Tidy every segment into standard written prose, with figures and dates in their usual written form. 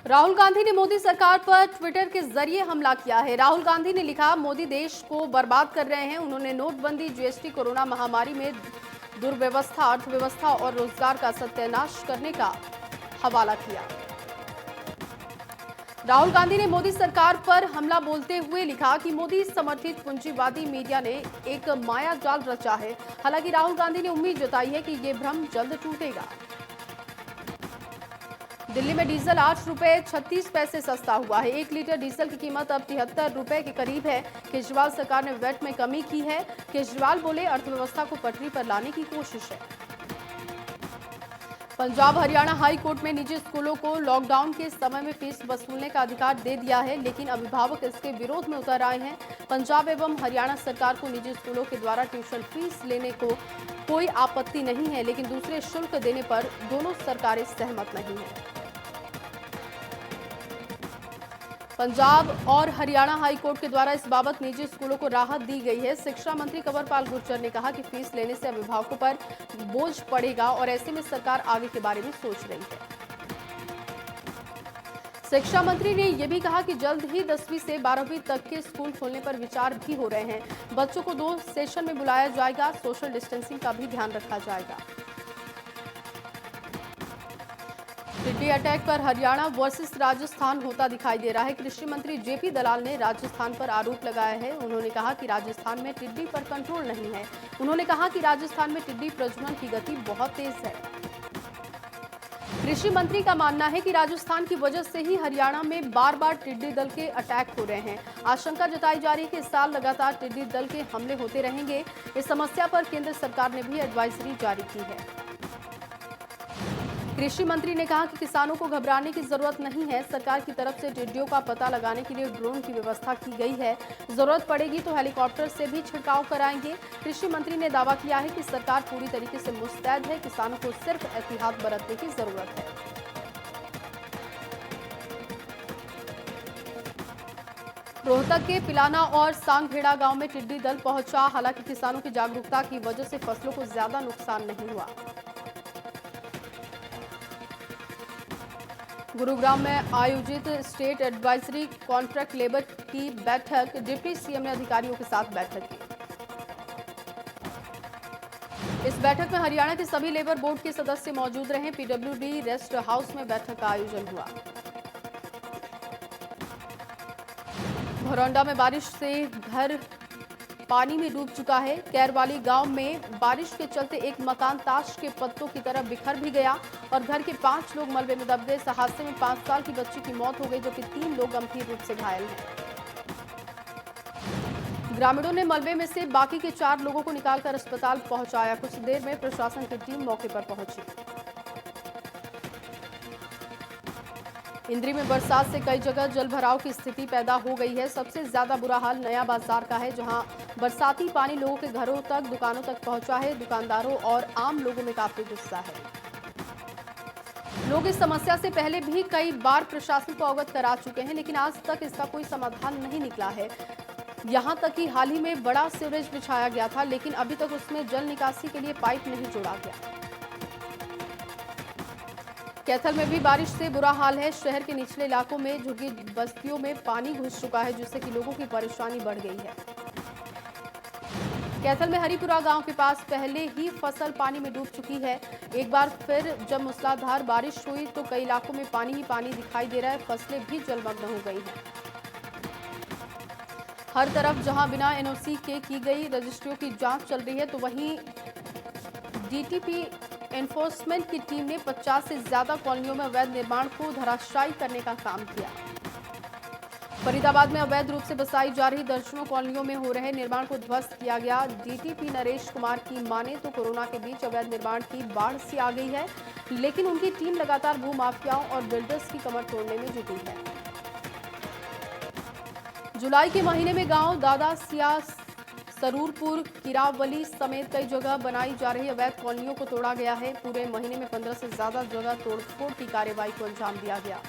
राहुल गांधी ने मोदी सरकार पर ट्विटर के जरिए हमला किया है। राहुल गांधी ने लिखा, मोदी देश को बर्बाद कर रहे हैं। उन्होंने नोटबंदी, जीएसटी, कोरोना महामारी में दुर्व्यवस्था, अर्थव्यवस्था और रोजगार का सत्यानाश करने का हवाला किया। राहुल गांधी ने मोदी सरकार पर हमला बोलते हुए लिखा कि मोदी समर्थित पूंजीवादी मीडिया ने एक माया जाल रचा है। हालांकि राहुल गांधी ने उम्मीद जताई है कि ये भ्रम जल्द टूटेगा। दिल्ली में डीजल 8 रुपये 36 पैसे सस्ता हुआ है। 1 लीटर डीजल की कीमत अब 73 रुपये के करीब है। केजरीवाल सरकार ने वैट में कमी की है। केजरीवाल बोले, अर्थव्यवस्था को पटरी पर लाने की कोशिश है। पंजाब हरियाणा हाई कोर्ट में निजी स्कूलों को लॉकडाउन के समय में फीस वसूलने का अधिकार दे दिया है, लेकिन अभिभावक इसके विरोध में उतर आए हैं। पंजाब एवं हरियाणा सरकार को निजी स्कूलों के द्वारा ट्यूशन फीस लेने को कोई आपत्ति नहीं है, लेकिन दूसरे शुल्क देने पर दोनों सरकारें सहमत नहीं हैं। पंजाब और हरियाणा हाई कोर्ट के द्वारा इस बाबत निजी स्कूलों को राहत दी गई है। शिक्षा मंत्री कंवरपाल गुर्जर ने कहा कि फीस लेने से अभिभावकों पर बोझ पड़ेगा और ऐसे में सरकार आगे के बारे में सोच रही है। शिक्षा मंत्री ने यह भी कहा कि जल्द ही 10वीं से 12वीं तक के स्कूल खोलने पर विचार भी हो रहे हैं। बच्चों को 2 सेशन में बुलाया जाएगा। सोशल डिस्टेंसिंग का भी ध्यान रखा जाएगा। टिड्डी अटैक पर हरियाणा वर्सेस राजस्थान होता दिखाई दे रहा है। कृषि मंत्री जेपी दलाल ने राजस्थान पर आरोप लगाया है। उन्होंने कहा कि राजस्थान में टिड्डी पर कंट्रोल नहीं है। उन्होंने कहा कि राजस्थान में टिड्डी प्रजनन की गति बहुत तेज है। कृषि मंत्री का मानना है कि राजस्थान की वजह से ही हरियाणा में बार बार टिड्डी दल के अटैक हो रहे हैं। आशंका जताई जा रही है कि इस साल लगातार टिड्डी दल के हमले होते रहेंगे। इस समस्या पर केंद्र सरकार ने भी एडवाइजरी जारी की है। कृषि मंत्री ने कहा कि किसानों को घबराने की जरूरत नहीं है। सरकार की तरफ से टिड्डियों का पता लगाने के लिए ड्रोन की व्यवस्था की गई है। जरूरत पड़ेगी तो हेलीकॉप्टर से भी छिड़काव कराएंगे। कृषि मंत्री ने दावा किया है कि सरकार पूरी तरीके से मुस्तैद है। किसानों को सिर्फ एहतियात बरतने की जरूरत है। रोहतक के पिलाना और सांगखेड़ा गांव में टिड्डी दल पहुंचा। हालांकि किसानों की जागरूकता की वजह से फसलों को ज्यादा नुकसान नहीं हुआ। गुरुग्राम में आयोजित स्टेट एडवाइजरी कॉन्ट्रैक्ट लेबर की बैठक, डिप्टी सीएम ने अधिकारियों के साथ बैठक की। इस बैठक में हरियाणा के सभी लेबर बोर्ड के सदस्य मौजूद रहे। पीडब्ल्यूडी रेस्ट हाउस में बैठक का आयोजन हुआ। घरौंडा में बारिश से घर पानी में डूब चुका है। कैरवाली गांव में बारिश के चलते एक मकान ताश के पत्तों की तरह बिखर भी गया और घर के 5 लोग मलबे में दब गए। इस हादसे में 5 साल की बच्ची की मौत हो गई, जबकि 3 लोग गंभीर रूप से घायल हैं। ग्रामीणों ने मलबे में से बाकी के 4 लोगों को निकालकर अस्पताल पहुंचाया। कुछ देर में प्रशासन की टीम मौके पर पहुंची। इंद्री में बरसात से कई जगह जलभराव की स्थिति पैदा हो गई है। सबसे ज्यादा बुरा हाल नया बाजार का है, जहां बरसाती पानी लोगों के घरों तक, दुकानों तक पहुंचा है। दुकानदारों और आम लोगों में काफी गुस्सा है। लोग इस समस्या से पहले भी कई बार प्रशासन को अवगत करा चुके हैं, लेकिन आज तक इसका कोई समाधान नहीं निकला है। यहां तक कि हाल ही में बड़ा सीवरेज बिछाया गया था, लेकिन अभी तक उसमें जल निकासी के लिए पाइप नहीं जोड़ा गया। कैथल में भी बारिश से बुरा हाल है। शहर के निचले इलाकों में झुग्गी बस्तियों में पानी घुस चुका है, जिससे कि लोगों की परेशानी बढ़ गई है। कैथल में हरिपुरा गांव के पास पहले ही फसल पानी में डूब चुकी है। एक बार फिर जब मूसलाधार बारिश हुई तो कई इलाकों में पानी ही पानी दिखाई दे रहा है। फसलें भी जलमग्न हो गई हैं। हर तरफ जहां बिना एनओसी के की गई रजिस्ट्रियों की जांच चल रही है, तो वहीं डीटीपी एनफोर्समेंट की टीम ने 50 से ज्यादा कॉलोनियों में अवैध निर्माण को धराशायी करने का काम किया। फरीदाबाद में अवैध रूप से बसाई जा रही दर्जनों कॉलोनियों में हो रहे निर्माण को ध्वस्त किया गया। डीटीपी नरेश कुमार की माने तो कोरोना के बीच अवैध निर्माण की बाढ़ सी आ गई है, लेकिन उनकी टीम लगातार भूमाफियाओं और बिल्डर्स की कमर तोड़ने में जुटी है। जुलाई के महीने में गांव दादा सिया, सरूरपुर, किरावली समेत कई जगह बनाई जा रही अवैध कॉलोनियों को तोड़ा गया है। पूरे महीने में 15 से ज्यादा जगह तोड़फोड़ की कार्रवाई को अंजाम दिया गया।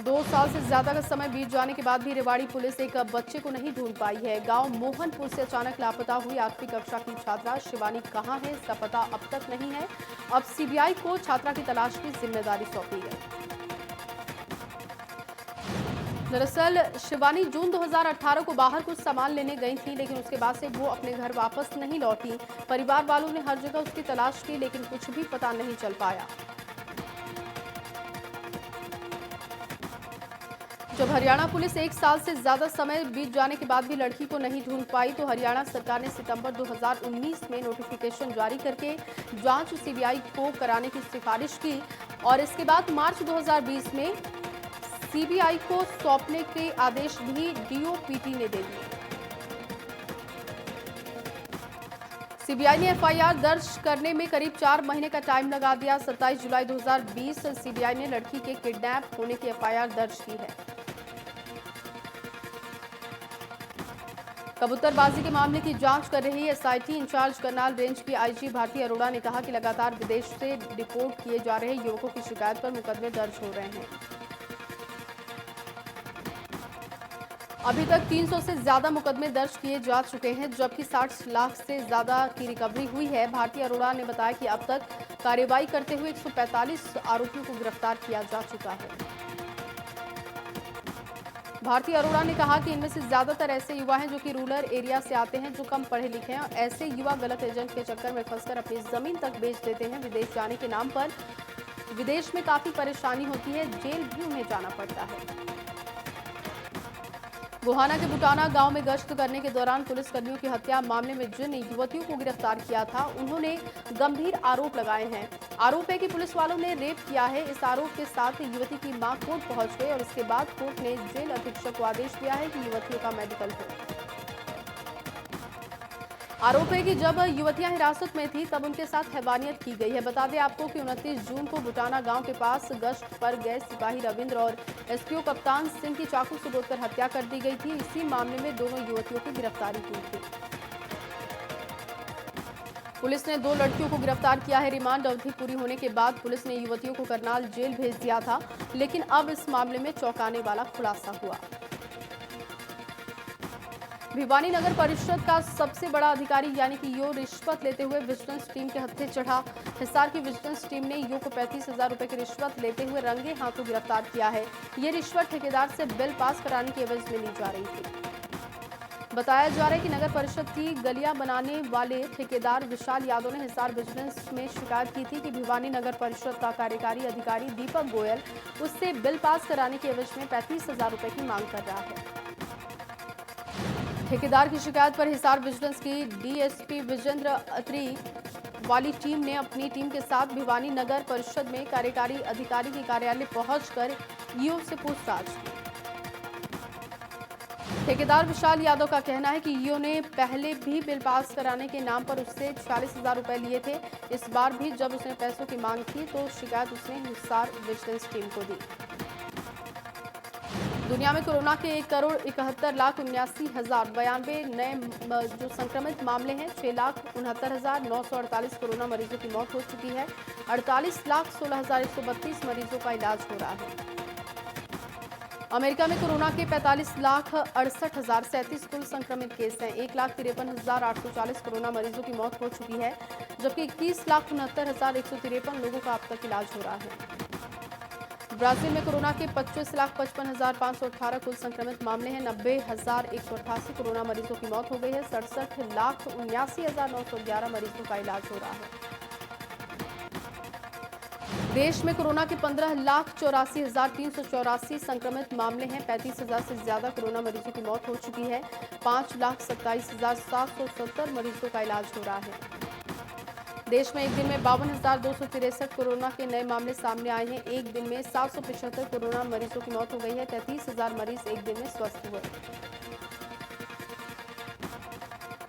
2 साल से ज्यादा का समय बीत जाने के बाद भी रेवाड़ी पुलिस एक बच्चे को नहीं ढूंढ पाई है। गांव मोहनपुर से अचानक लापता हुई 8वीं कक्षा की छात्रा शिवानी कहां है, इसका पता अब तक नहीं है। अब सीबीआई को छात्रा की तलाश की जिम्मेदारी सौंपी गई। दरअसल शिवानी जून 2018 को बाहर कुछ सामान लेने गई थी, लेकिन उसके बाद से वो अपने घर वापस नहीं लौटी। परिवार वालों ने हर जगह उसकी तलाश की, लेकिन कुछ भी पता नहीं चल पाया। जब हरियाणा पुलिस 1 साल से ज्यादा समय बीत जाने के बाद भी लड़की को नहीं ढूंढ पाई, तो हरियाणा सरकार ने सितंबर 2019 में नोटिफिकेशन जारी करके जांच सीबीआई को कराने की सिफारिश की और इसके बाद मार्च 2020 में सीबीआई को सौंपने के आदेश भी डीओपीटी ने दे दिए। सीबीआई ने एफआईआर दर्ज करने में करीब 4 महीने का टाइम लगा दिया। 27 जुलाई 2020 सीबीआई ने लड़की के किडनैप होने की एफआईआर दर्ज की है। कबूतरबाजी के मामले की जांच कर रही एसआईटी इंचार्ज करनाल रेंज की आईजी भारती अरोड़ा ने कहा कि लगातार विदेश से डिपोर्ट किए जा रहे युवकों की शिकायत पर मुकदमे दर्ज हो रहे हैं। अभी तक 300 से ज्यादा मुकदमे दर्ज किए जा चुके हैं, जबकि 60 लाख से ज्यादा की रिकवरी हुई है। भारती अरोड़ा ने बताया कि अब तक कार्रवाई करते हुए 145 आरोपियों को गिरफ्तार किया जा चुका है। भारती अरोड़ा ने कहा कि इनमें से ज्यादातर ऐसे युवा हैं जो कि रूरल एरिया से आते हैं, जो कम पढ़े लिखे हैं और ऐसे युवा गलत एजेंट के चक्कर में फंसकर अपनी जमीन तक बेच देते हैं। विदेश जाने के नाम पर विदेश में काफी परेशानी होती है, जेल भी उन्हें जाना पड़ता है। गोहाना के बुटाना गांव में गश्त करने के दौरान पुलिसकर्मियों की हत्या मामले में जिन युवतियों को गिरफ्तार किया था, उन्होंने गंभीर आरोप लगाए हैं। आरोप है कि पुलिस वालों ने रेप किया है। इस आरोप के साथ युवती की मां कोर्ट पहुंच गई और इसके बाद कोर्ट ने जेल अधीक्षक को आदेश दिया है कि युवतियों का मेडिकल हो। आरोप है कि जब युवतियां हिरासत में थी तब उनके साथ हैवानियत की गई है। बता दें आपको कि 29 जून को बुटाना गांव के पास गश्त पर गए सिपाही रविंद्र और एसपीओ कप्तान सिंह की चाकू से गोदकर हत्या कर दी गई थी। इसी मामले में दोनों युवतियों की गिरफ्तारी हुई थी। पुलिस ने 2 लड़कियों को गिरफ्तार किया है। रिमांड अवधि पूरी होने के बाद पुलिस ने युवतियों को करनाल जेल भेज दिया था, लेकिन अब इस मामले में चौंकाने वाला खुलासा हुआ। भिवानी नगर परिषद का सबसे बड़ा अधिकारी यानी कि यो रिश्वत लेते हुए विजिलेंस टीम के हत्थे चढ़ा। हिसार की विजिलेंस टीम ने यो को 35,000 रुपए की रिश्वत लेते हुए रंगे हाथों गिरफ्तार किया है। ये रिश्वत ठेकेदार से बिल पास कराने के एवज में ली जा रही थी। बताया जा रहा है कि नगर परिषद की गलियां बनाने वाले ठेकेदार विशाल यादव ने हिसार विजिलेंस में शिकायत की थी कि भिवानी नगर परिषद का कार्यकारी अधिकारी दीपक गोयल उससे बिल पास कराने के एवज में 35,000 रुपए की मांग कर रहा है। ठेकेदार की शिकायत पर हिसार विजिलेंस की डीएसपी विजेंद्र अत्री वाली टीम ने अपनी टीम के साथ भिवानी नगर परिषद में कार्यकारी अधिकारी के कार्यालय पहुंचकर ईओ से पूछताछ की। ठेकेदार विशाल यादव का कहना है कि ईओ ने पहले भी बिल पास कराने के नाम पर उससे 46,000 रुपए लिए थे। इस बार भी जब उसने पैसों की मांग की तो शिकायत उसने हिसार विजिलेंस टीम को दी। दुनिया में कोरोना के 1,71,79,092 नए जो संक्रमित मामले हैं, 6,69,948 कोरोना मरीजों की मौत हो चुकी है। 48,16,132 मरीजों का इलाज हो रहा है। अमेरिका में कोरोना के 45,68,037 कुल संक्रमित केस हैं। 1,53,840 कोरोना मरीजों की मौत हो चुकी है, जबकि 21,69,153 लोगों का अब तक इलाज हो रहा है। ब्राजील में कोरोना के 25,55,518 कुल संक्रमित मामले हैं। 90,188 कोरोना मरीजों की मौत हो गई है। 67,79,911 मरीजों का इलाज हो रहा है। देश में कोरोना के 15,84,384 संक्रमित मामले हैं। 35,000 से ज्यादा कोरोना मरीजों की मौत हो चुकी है। 5,27,770 मरीजों का इलाज हो रहा है। देश में एक दिन में 52,263 कोरोना के नए मामले सामने आए हैं। एक दिन में 775 कोरोना मरीजों की मौत हो गई है। 33,000 मरीज एक दिन में स्वस्थ हुए।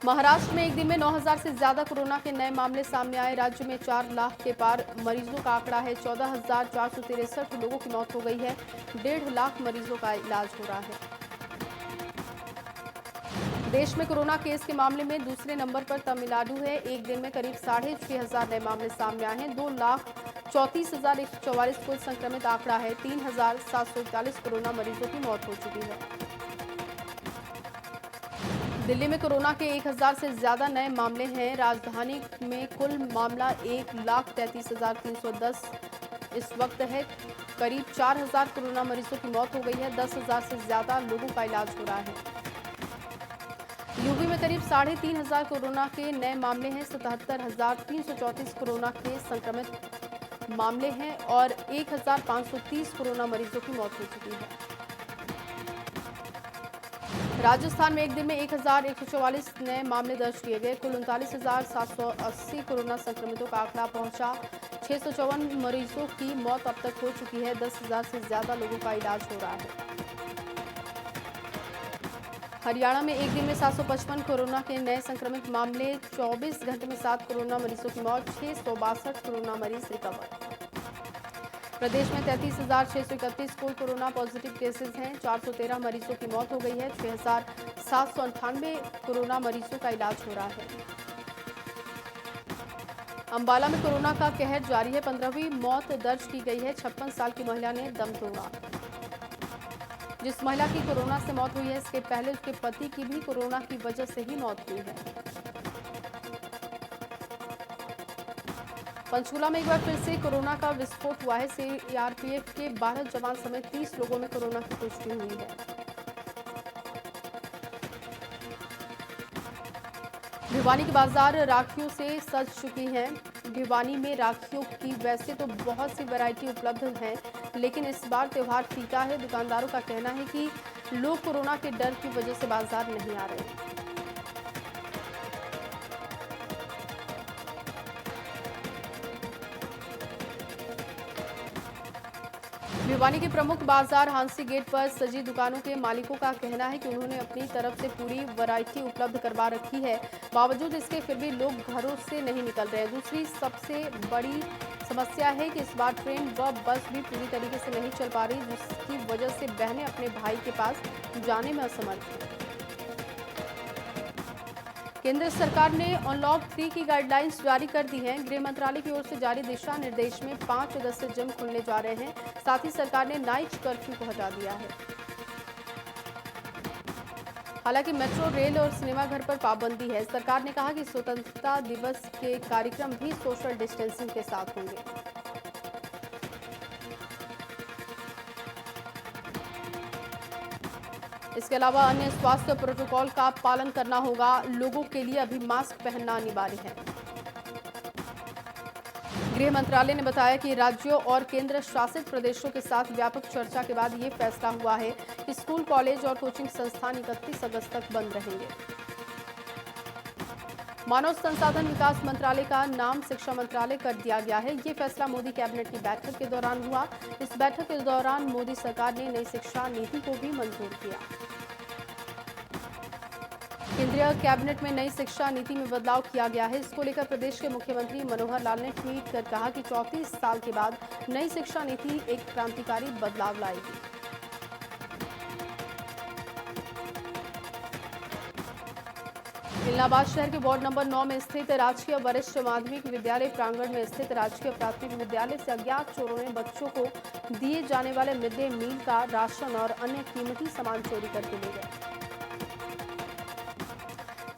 महाराष्ट्र में एक दिन में 9,000 से ज्यादा कोरोना के नए मामले सामने आए। राज्य में 4 लाख के पार मरीजों का आंकड़ा है। 14,463 लोगों की मौत हो गई है। 1.5 लाख मरीजों का इलाज हो रहा है। देश में कोरोना केस के मामले में दूसरे नंबर पर तमिलनाडु है। एक दिन में करीब 6,500 नए मामले सामने आए हैं। 34,144 कुल संक्रमित आंकड़ा है। 3,741 कोरोना मरीजों की मौत हो चुकी है। दिल्ली में कोरोना के 1,000 से ज्यादा नए मामले हैं। राजधानी में कुल मामला 1,33,310 इस वक्त है। करीब 4,000 कोरोना मरीजों की मौत हो गई है। 10,000 से ज्यादा लोगों का इलाज हो रहा है। यूपी में करीब 3,500 कोरोना के नए मामले हैं। 77,334 कोरोना के संक्रमित मामले हैं और 1,530 कोरोना मरीजों की मौत हो चुकी है। राजस्थान में एक दिन में 1,144 नए मामले दर्ज किए गए। कुल 39,780 कोरोना संक्रमितों का आंकड़ा पहुंचा। 654 मरीजों की मौत अब तक हो चुकी है। 10,000 से ज्यादा लोगों का इलाज हो रहा है। हरियाणा में एक दिन में 755 कोरोना के नए संक्रमित मामले। 24 घंटे में 7 कोरोना मरीजों की मौत। 662 कोरोना मरीज रिकवर। प्रदेश में 33,631 कुल कोरोना पॉजिटिव केसेस हैं। 413 मरीजों की मौत हो गई है। 6,798 कोरोना मरीजों का इलाज हो रहा है। अंबाला में कोरोना का कहर जारी है। 15वीं मौत दर्ज की गई है। 56 साल की महिला ने दम तोड़ा। जिस महिला की कोरोना से मौत हुई है, इसके पहले उसके पति की भी कोरोना की वजह से ही मौत हुई है। पंचकूला में एक बार फिर से कोरोना का विस्फोट हुआ है। सीआरपीएफ के 12 जवान समेत 30 लोगों में कोरोना की पुष्टि हुई है। भिवानी के बाजार राखियों से सज चुकी हैं। भिवानी में राखियों की वैसे तो बहुत सी वैरायटी उपलब्ध है, लेकिन इस बार त्योहार फीका है। दुकानदारों का कहना है कि लोग कोरोना के डर की वजह से बाजार नहीं आ रहे हैं। भिवानी के प्रमुख बाजार हांसी गेट पर सजी दुकानों के मालिकों का कहना है कि उन्होंने अपनी तरफ से पूरी वैरायटी उपलब्ध करवा रखी है। बावजूद इसके फिर भी लोग घरों से नहीं निकल रहे हैं। दूसरी सबसे बड़ी समस्या है कि इस बार ट्रेन व बस भी पूरी तरीके से नहीं चल पा रही, जिसकी वजह से बहनें अपने भाई के पास जाने में असमर्थ हैं। केंद्र सरकार ने अनलॉक 3 की गाइडलाइंस जारी कर दी हैं। गृह मंत्रालय की ओर से जारी दिशा निर्देश में 5 अगस्त से जिम खुलने जा रहे हैं। साथ ही सरकार ने नाइट कर्फ्यू को हटा दिया है। हालांकि मेट्रो, रेल और सिनेमाघर पर पाबंदी है। सरकार ने कहा कि स्वतंत्रता दिवस के कार्यक्रम भी सोशल डिस्टेंसिंग के साथ होंगे। इसके अलावा अन्य स्वास्थ्य प्रोटोकॉल का पालन करना होगा। लोगों के लिए अभी मास्क पहनना अनिवार्य है। गृह मंत्रालय ने बताया कि राज्यों और केंद्र शासित प्रदेशों के साथ व्यापक चर्चा के बाद ये फैसला हुआ है कि स्कूल, कॉलेज और कोचिंग संस्थान 31 अगस्त तक बंद रहेंगे। मानव संसाधन विकास मंत्रालय का नाम शिक्षा मंत्रालय कर दिया गया है। ये फैसला मोदी कैबिनेट की बैठक के दौरान हुआ। इस बैठक के दौरान मोदी सरकार ने नई शिक्षा नीति को भी मंजूर किया। केंद्रीय कैबिनेट में नई शिक्षा नीति में बदलाव किया गया है। इसको लेकर प्रदेश के मुख्यमंत्री मनोहर लाल ने ट्वीट कर कहा कि 34 साल के बाद नई शिक्षा नीति एक क्रांतिकारी बदलाव लाएगी। इलाहाबाद शहर के वार्ड नंबर 9 में स्थित राजकीय वरिष्ठ माध्यमिक विद्यालय प्रांगण में स्थित राजकीय प्राथमिक विद्यालय से अज्ञात चोरों ने बच्चों को दिए जाने वाले मिड डे मील का राशन और अन्य कीमती सामान चोरी करके ले गए।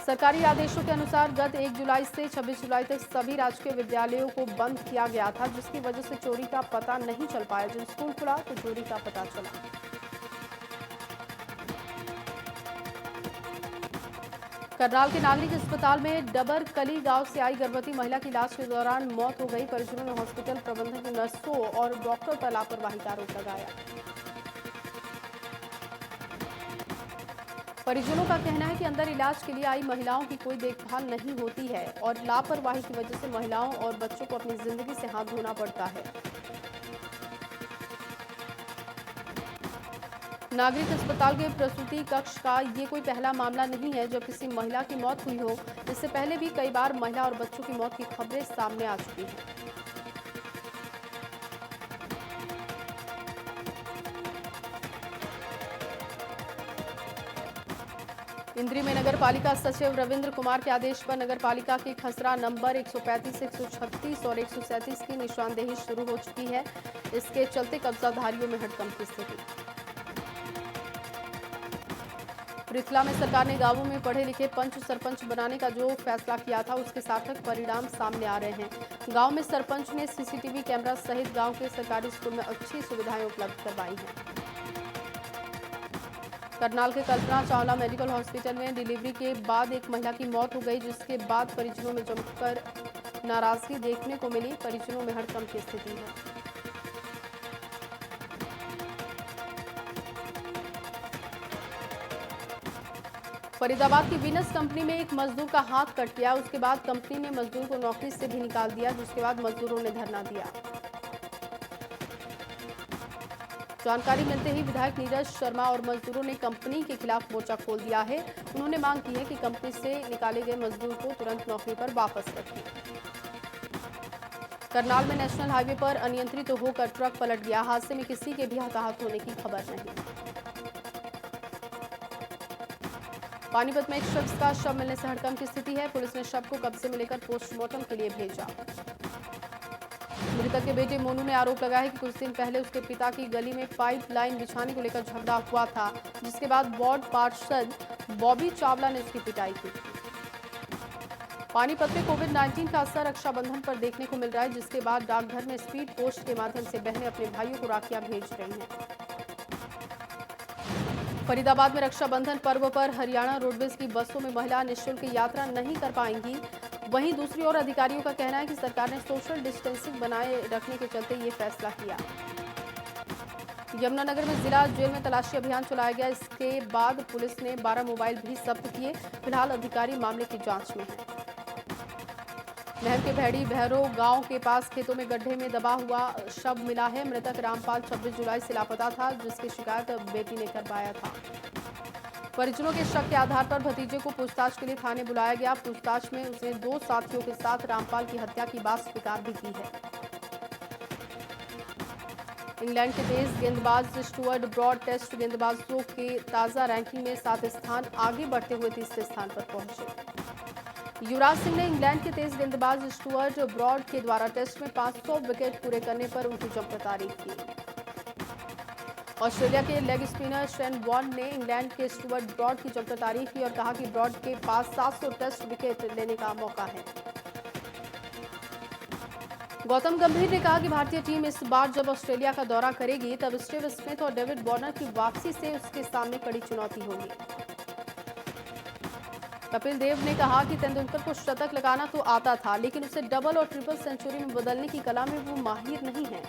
सरकारी आदेशों के अनुसार गत 1 जुलाई से 26 जुलाई तक सभी राजकीय विद्यालयों को बंद किया गया था, जिसकी वजह से चोरी का पता नहीं चल पाया। जब स्कूल खुला तो चोरी का पता चला। करनाल के नागरिक अस्पताल में डबरकली गांव से आई गर्भवती महिला की इलाज के दौरान मौत हो गई। परिजनों ने हॉस्पिटल प्रबंधन, नर्सों और डॉक्टर पर लापरवाही का आरोप लगाया। परिजनों का कहना है कि अंदर इलाज के लिए आई महिलाओं की कोई देखभाल नहीं होती है और लापरवाही की वजह से महिलाओं और बच्चों को अपनी जिंदगी से हाथ धोना पड़ता है। नागरिक अस्पताल के प्रसूति कक्ष का ये कोई पहला मामला नहीं है जब किसी महिला की मौत हुई हो। इससे पहले भी कई बार महिला और बच्चों की मौत की खबरें सामने आ चुकी हैं। इंद्री में नगर पालिका सचिव रविंद्र कुमार के आदेश पर नगर पालिका के खसरा नंबर 135, 136 और 137 की निशानदेही शुरू हो चुकी है। इसके चलते कब्जाधारियों में हड़कंप की स्थिति। पृथला में सरकार ने गांवों में पढ़े लिखे पंच सरपंच बनाने का जो फैसला किया था उसके सार्थक परिणाम सामने आ रहे हैं। गांव में सरपंच ने सीसीटीवी कैमरा सहित गांव के सरकारी स्कूल में अच्छी सुविधाएं उपलब्ध करवाई हैं। करनाल के कल्पना चावला मेडिकल हॉस्पिटल में डिलीवरी के बाद एक महिला की मौत हो गई, जिसके बाद परिजनों में जमकर नाराजगी देखने को मिली। परिजनों में हड़कंप की स्थिति है। फरीदाबाद की वीनस कंपनी में एक मजदूर का हाथ कट गया। उसके बाद कंपनी ने मजदूर को नौकरी से भी निकाल दिया, जिसके बाद मजदूरों ने धरना दिया। जानकारी मिलते ही विधायक नीरज शर्मा और मजदूरों ने कंपनी के खिलाफ मोर्चा खोल दिया है। उन्होंने मांग की है कि कंपनी से निकाले गए मजदूर को तुरंत नौकरी पर वापस रखें। करनाल में नेशनल हाईवे पर अनियंत्रित होकर ट्रक पलट गया। हादसे में किसी के भी हताहत होने की खबर नहीं। पानीपत में एक शख्स का शव मिलने से हड़कंप की स्थिति है। पुलिस ने शव को कब्जे में लेकर पोस्टमार्टम के लिए भेजा। मृतक के बेटे मोनू ने आरोप लगाया है कि कुछ दिन पहले उसके पिता की गली में पाइपलाइन बिछाने को लेकर झगड़ा हुआ था, जिसके बाद वार्ड पार्षद बॉबी चावला ने उसकी पिटाई की। पानीपत में कोविड-19 का असर रक्षाबंधन पर देखने को मिल रहा है, जिसके बाद डाकघर में स्पीड पोस्ट के माध्यम से बहनें अपने भाइयों को राखियां भेज रही हैं। फरीदाबाद में रक्षाबंधन पर्व पर हरियाणा रोडवेज की बसों में महिला निःशुल्क यात्रा नहीं कर पाएंगी। वहीं दूसरी ओर अधिकारियों का कहना है कि सरकार ने सोशल डिस्टेंसिंग बनाए रखने के चलते ये फैसला किया। यमुनानगर में जिला जेल में तलाशी अभियान चलाया गया। इसके बाद पुलिस ने 12 मोबाइल भी जब्त किए। फिलहाल अधिकारी मामले की जांच में हैं। नहर के भैड़ी भैरो गांव के पास खेतों में गड्ढे में दबा हुआ शव मिला है। मृतक रामपाल 26 जुलाई से लापता था, जिसकी शिकायत बेटी ने करवाया था। परिजनों के शक के आधार पर भतीजे को पूछताछ के लिए थाने बुलाया गया। पूछताछ में उसने 2 साथियों के साथ रामपाल की हत्या की बात स्वीकार भी की है। इंग्लैंड के तेज गेंदबाज स्टुअर्ट ब्रॉड टेस्ट गेंदबाजों के ताजा रैंकिंग में 7 स्थान आगे बढ़ते हुए तीसरे स्थान पर पहुंचे। युवराज सिंह ने इंग्लैंड के तेज गेंदबाज स्टुअर्ट ब्रॉड के द्वारा टेस्ट में 500 विकेट पूरे करने पर उनकी जमकर तारीफ की। ऑस्ट्रेलिया के लेग स्पिनर शेन वॉर्न ने इंग्लैंड के स्टुअर्ट ब्रॉड की जमकर तारीफ की और कहा कि ब्रॉड के पास 700 टेस्ट विकेट लेने का मौका है। गौतम गंभीर ने कहा कि भारतीय टीम इस बार जब ऑस्ट्रेलिया का दौरा करेगी तब स्टीव स्मिथ और डेविड वार्नर की वापसी से उसके सामने कड़ी चुनौती होगी। कपिल देव ने कहा कि तेंदुलकर को शतक लगाना तो आता था, लेकिन उसे डबल और ट्रिपल सेंचुरी में बदलने की कला में वो माहिर नहीं है।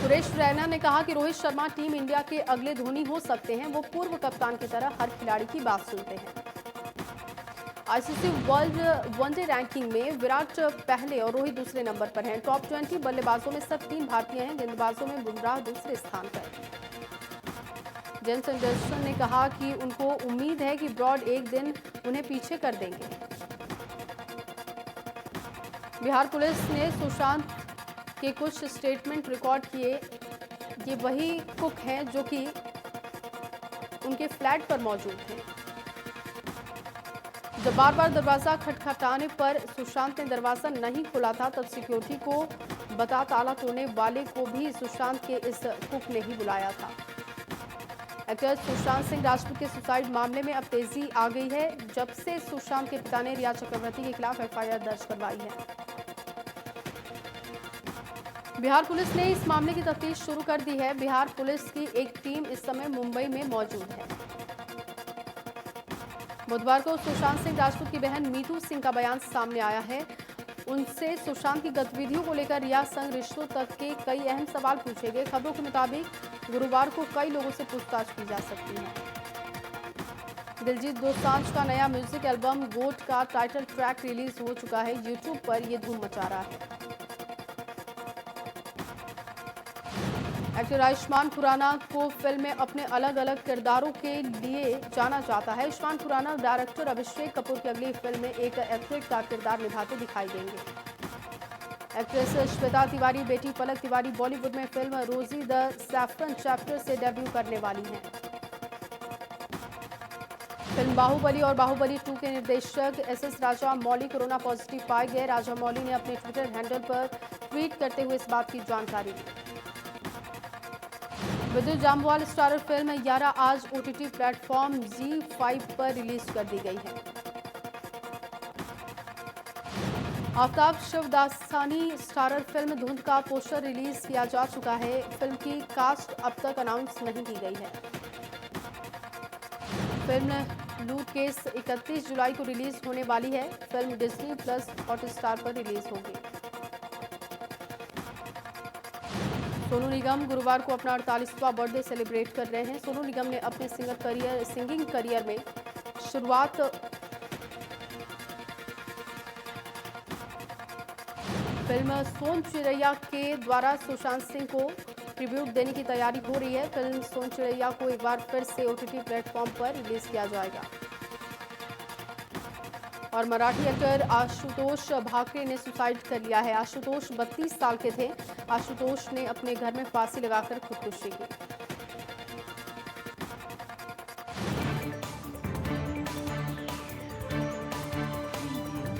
सुरेश रैना ने कहा कि रोहित शर्मा टीम इंडिया के अगले धोनी हो सकते हैं। वो पूर्व कप्तान की तरह हर खिलाड़ी की बात सुनते हैं। आईसीसी वर्ल्ड वनडे रैंकिंग में विराट पहले और रोहित दूसरे नंबर पर हैं। टॉप 20 बल्लेबाजों में सब 3 भारतीय हैं। गेंदबाजों में बुमराह दूसरे स्थान पर। जेम्स एंडरसन ने कहा कि उनको उम्मीद है कि ब्रॉड एक दिन उन्हें पीछे कर देंगे। बिहार पुलिस ने सुशांत के कुछ स्टेटमेंट रिकॉर्ड किए। ये वही कुक हैं जो कि उनके फ्लैट पर मौजूद थे। जब बार बार दरवाजा खटखटाने पर सुशांत ने दरवाजा नहीं खोला था, तब सिक्योरिटी को बता ताला तोड़ने वाले को भी सुशांत के इस कुक ने ही बुलाया था। एक्टर सुशांत सिंह राजपूत के सुसाइड मामले में अब तेजी आ गई है, जब से सुशांत के पिता ने रिया चक्रवर्ती के खिलाफ एफआईआर दर्ज करवाई है। बिहार पुलिस ने इस मामले की तफ्तीश शुरू कर दी है। बिहार पुलिस की एक टीम इस समय मुंबई में मौजूद है। बुधवार को सुशांत सिंह राजपूत की बहन मीतू सिंह का बयान सामने आया है। उनसे सुशांत की गतिविधियों को लेकर रिया संग रिश्तों तक के कई अहम सवाल पूछे गए। खबरों के मुताबिक गुरुवार को कई लोगों से पूछताछ की जा सकती है। दिलजीत दोसांझ का नया म्यूजिक एल्बम गोट का टाइटल ट्रैक रिलीज हो चुका है। यूट्यूब पर यह धूम मचा रहा है। एक्टर आयुष्मान खुराना को फिल्म में अपने अलग अलग किरदारों के लिए जाना जाता है। आयुष्मान खुराना डायरेक्टर अभिषेक कपूर की अगली फिल्म में एक एथलीट का किरदार निभाते दिखाई देंगे। एक्ट्रेस श्वेता तिवारी बेटी पलक तिवारी बॉलीवुड में फिल्म रोजी द सैफरन चैप्टर से डेब्यू करने वाली हैं। फिल्म बाहुबली और बाहुबली 2 के निर्देशक एस राजा मौली कोरोना पॉजिटिव पाए गए। राजा मौली ने अपने ट्विटर हैंडल पर ट्वीट करते हुए इस बात की जानकारी दी। विद्युत जामवाल स्टारर फिल्म यारा आज ओटीटी प्लेटफॉर्म ZEE5 पर रिलीज कर दी गई है। आफ्ताब शिवदासानी स्टारर फिल्म धुंध का पोस्टर रिलीज किया जा चुका है। फिल्म की कास्ट अब तक अनाउंस नहीं की गई है। फिल्म लूट केस 31 जुलाई को रिलीज होने वाली है। फिल्म डिज्नी प्लस हॉटस्टार पर रिलीज होगी। सोनू निगम गुरुवार को अपना 48वां बर्थडे सेलिब्रेट कर रहे हैं। सोनू निगम ने अपने सिंगिंग करियर में शुरुआत फिल्म सोन चिड़ैया के द्वारा सुशांत सिंह को ट्रिब्यूट देने की तैयारी हो रही है। फिल्म सोन चिड़ैया को एक बार फिर से ओटीटी प्लेटफॉर्म पर रिलीज किया जाएगा। और मराठी एक्टर आशुतोष भाकरे ने सुसाइड कर लिया है। आशुतोष 32 साल के थे। आशुतोष ने अपने घर में फांसी लगाकर खुदकुशी की।